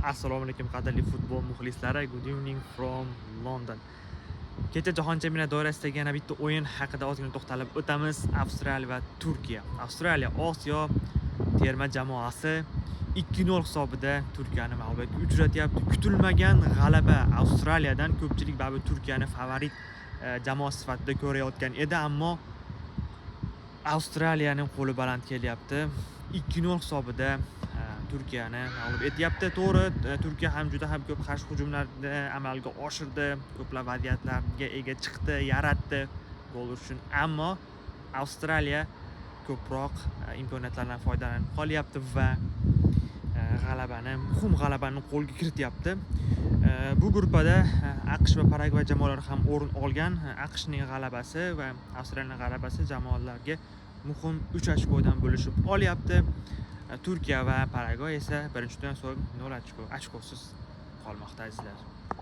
Assalomu alaykum qadrli futbol muxlislari. Good evening from London. Kecha Jahon Chempionati doirasidagi yana bitta o'yin haqida ozgina to'xtalib o'tamiz. Avstraliya va Turkiya. Avstraliya Osiyo terma jamoasi 2-0 hisobida Turkiyani mag'lubiyatga uchratyapti. Kutilmagan g'alaba Avstraliyadan. Ko'pchilik baribir Turkiyani favorit jamoa sifatida ko'rayotgan edi, ammo Avstraliyaning qo'li baland kelyapti. 2-0 hisobida Turkiyani mag'lub etyapti. To'g'ri, Turkiya ham juda ham ko'p qarshi hujumlarni amalga oshirdi, ko'plab vaziyatlarga ega chiqdi, yaratdi gol urishni, ammo Avstraliya ko'proq imkoniyatlardan foydalanib qolyapti va muhim g'alabani qo'lga kirityapti. Bu gruppada AQSh va Paragvay jamoalari ham o'rin olgan. AQShning g'alabasi va Avstraliyaning g'alabasi jamoalarga muhim 3 ochkodan bo'lishib olyapti. Turkiya va Paragvay esa birinchidan so'ng 0 ochkosiz qolmoqda azizlar.